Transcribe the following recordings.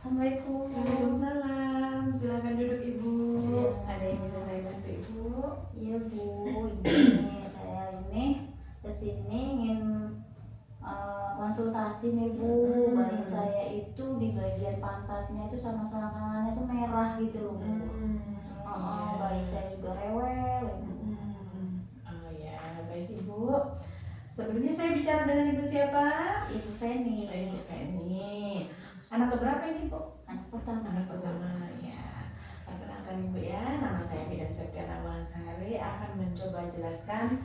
Assalamualaikum. Waalaikumsalam. Silakan duduk Ibu. Iya. Ada yang bisa saya bantu Ibu? Iya Bu, ini saya kesini ingin konsultasi nih Bu. Bayi saya itu di bagian pantatnya itu sama selangkangannya itu merah gitu loh Bu. Iya. Bayi saya juga rewel. Oh ya, baik Ibu. Sebelumnya saya bicara dengan Ibu siapa? Ibu Feni. Ibu Feni. Anak keberapa ini Bu? Anak pertama. Anak pertama ya. Perkenalkan Ibu ya, nama saya Bidan Septiana Wansari, akan mencoba jelaskan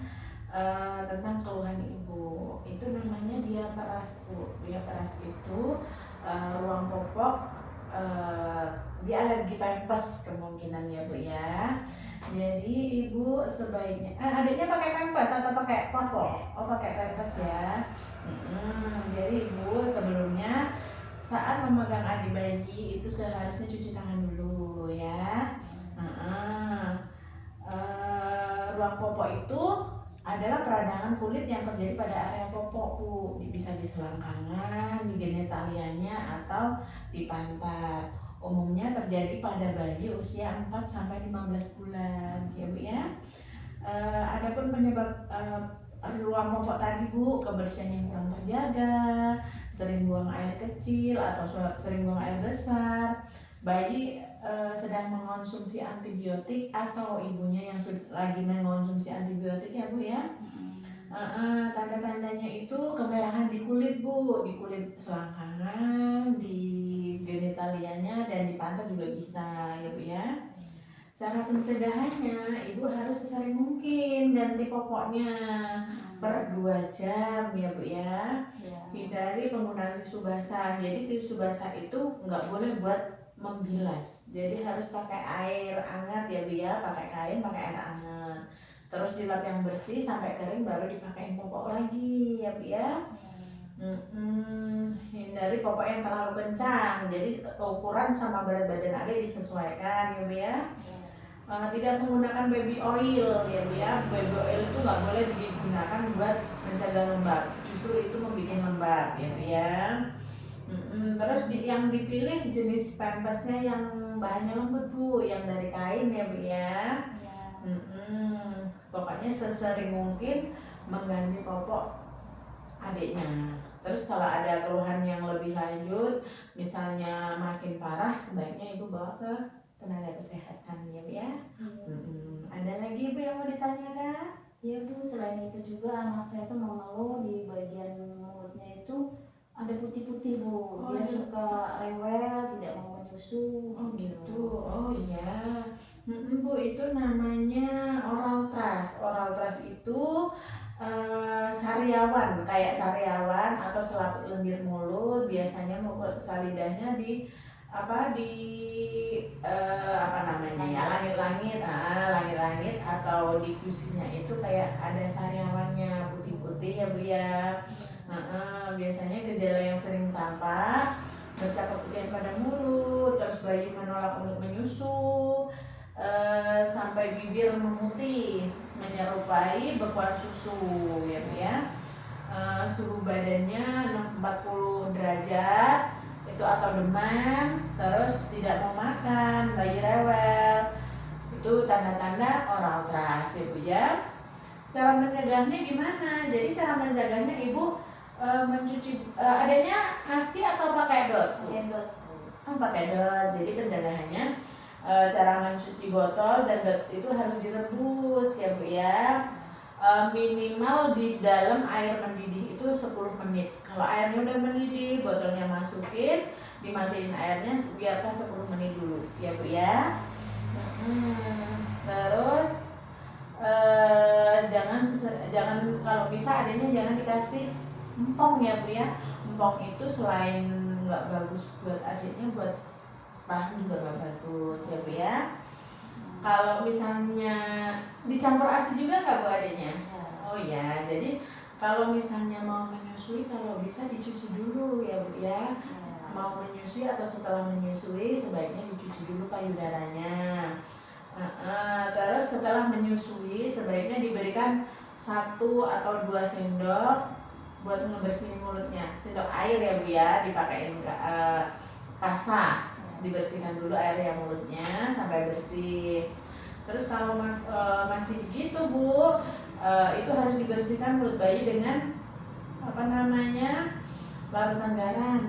tentang keluhan Ibu. Itu namanya diaparas Bu. Diaparas itu ruang popok, dia alergi pampers kemungkinan ya Bu ya. Jadi Ibu sebaiknya, adiknya pakai pampers atau pakai popok? Oh pakai pampers ya. Jadi Ibu sebelumnya saat memegang adik bayi itu seharusnya cuci tangan dulu ya. Ruang popok itu adalah peradangan kulit yang terjadi pada area popok Bu. Bisa di selangkangan, di genitalianya atau di pantat. Umumnya terjadi pada bayi usia 4-15 bulan ya Bu ya. Adapun penyebab ruang popok tadi Bu, kebersihan yang kurang terjaga, sering buang air kecil atau sering buang air besar, bayi sedang mengonsumsi antibiotik atau ibunya yang lagi mengonsumsi antibiotik ya Bu ya. Tanda-tandanya itu kemerahan di kulit Bu, di kulit selangkangan, di genitalianya dan di pantat juga bisa ya Bu ya. Cara pencegahannya, Ibu harus sesering mungkin ganti popoknya per 2 jam ya Bu ya. Hindari penggunaan tisu basah. Jadi tisu basah itu nggak boleh buat membilas. Jadi harus pakai air hangat ya Bu ya, pakai kain, pakai air hangat. Terus dilap yang bersih sampai kering baru dipakein popok lagi ya Bu ya. Hindari popok yang terlalu kencang. Jadi ukuran sama berat badan adik disesuaikan ya Bu ya. Tidak menggunakan baby oil ya Bu ya. Baby oil itu nggak boleh digunakan buat mencegah lembab, justru itu membuat lembab ya Bu ya. Terus yang dipilih jenis pampasnya yang bahannya lembut Bu, yang dari kain ya Bu ya. Pokoknya sesering mungkin mengganti popok adiknya. Terus kalau ada keluhan yang lebih lanjut, misalnya makin parah, sebaiknya Ibu bawa ke tenaga kesehatan ya Bu ya. Ada lagi Bu yang mau ditanyakan? Ya Bu, selain itu juga anak saya tuh mengeluh di bagian mulutnya itu ada putih-putih Bu. Dia suka rewel, tidak mau menyusu. Oh gitu, oh iya. Bu, itu namanya oral thrush. Oral thrush itu sariawan, kayak sariawan atau selaput lendir mulut. Biasanya lidahnya di langit-langit atau di gusinya itu kayak ada sariawannya putih-putih ya Bu ya. Biasanya gejala yang sering tampak bercak keputihan pada mulut, terus bayi menolak untuk menyusu, sampai bibir memutih menyerupai bekuan susu ya Bu ya. Suhu badannya 40 derajat itu atau demam, terus tidak mau makan, bayi rewel, itu tanda-tanda oral thrush ya Bu ya. Cara mencegahnya gimana? Jadi cara mencegahnya Ibu mencuci adanya ASI atau pakai dot? Pakai dot. Jadi pencegahannya cara mencuci botol dan dot itu harus direbus ya Bu ya. Minimal di dalam air mendidih itu 10 menit. Kalau airnya udah mendidih, botolnya masukin, dimatiin airnya, biarkan 10 menit dulu ya Bu ya. Terus jangan kalau bisa adanya jangan dikasih empong ya Bu ya. Empong itu selain nggak bagus buat adiknya, buat rahim juga nggak bagus ya Bu ya. Kalau misalnya dicampur ASI juga nggak Bu adiknya? Oh ya, jadi kalau misalnya mau menyusui, kalau bisa dicuci dulu ya Bu ya. Mau menyusui atau setelah menyusui sebaiknya dicuci dulu payudaranya. Terus setelah menyusui sebaiknya diberikan 1 atau 2 sendok buat ngebersihin mulutnya, sendok air ya Bu ya, dipakein kasar, dibersihkan dulu airnya mulutnya sampai bersih. Terus kalau masih begitu Bu, itu harus dibersihkan mulut bayi dengan larutan garam.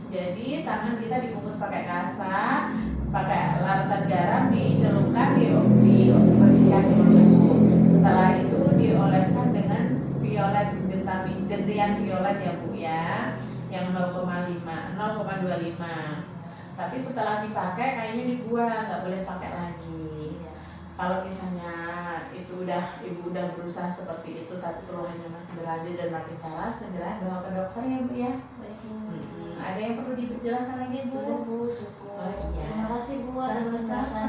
Jadi tangan kita dibungkus pakai kasa, pakai larutan garam, dicelupkan, dibersihkan dulu. Setelah itu dioleskan dengan violet, gentian violet ya Bu ya, yang 0,25. Tapi setelah dipakai kayaknya dibuang, nggak boleh pakai lagi. Kalau misalnya ibu udah berusaha seperti itu tapi keluhannya masih berlanjut dan makin parah, segera bawa ke dokter ya Bu ya. Baik, Bu. Ada yang perlu diperjelaskan lagi Bu? Sudah Bu, cukup. Oh, iya. Terima kasih Bu atas penjelasannya.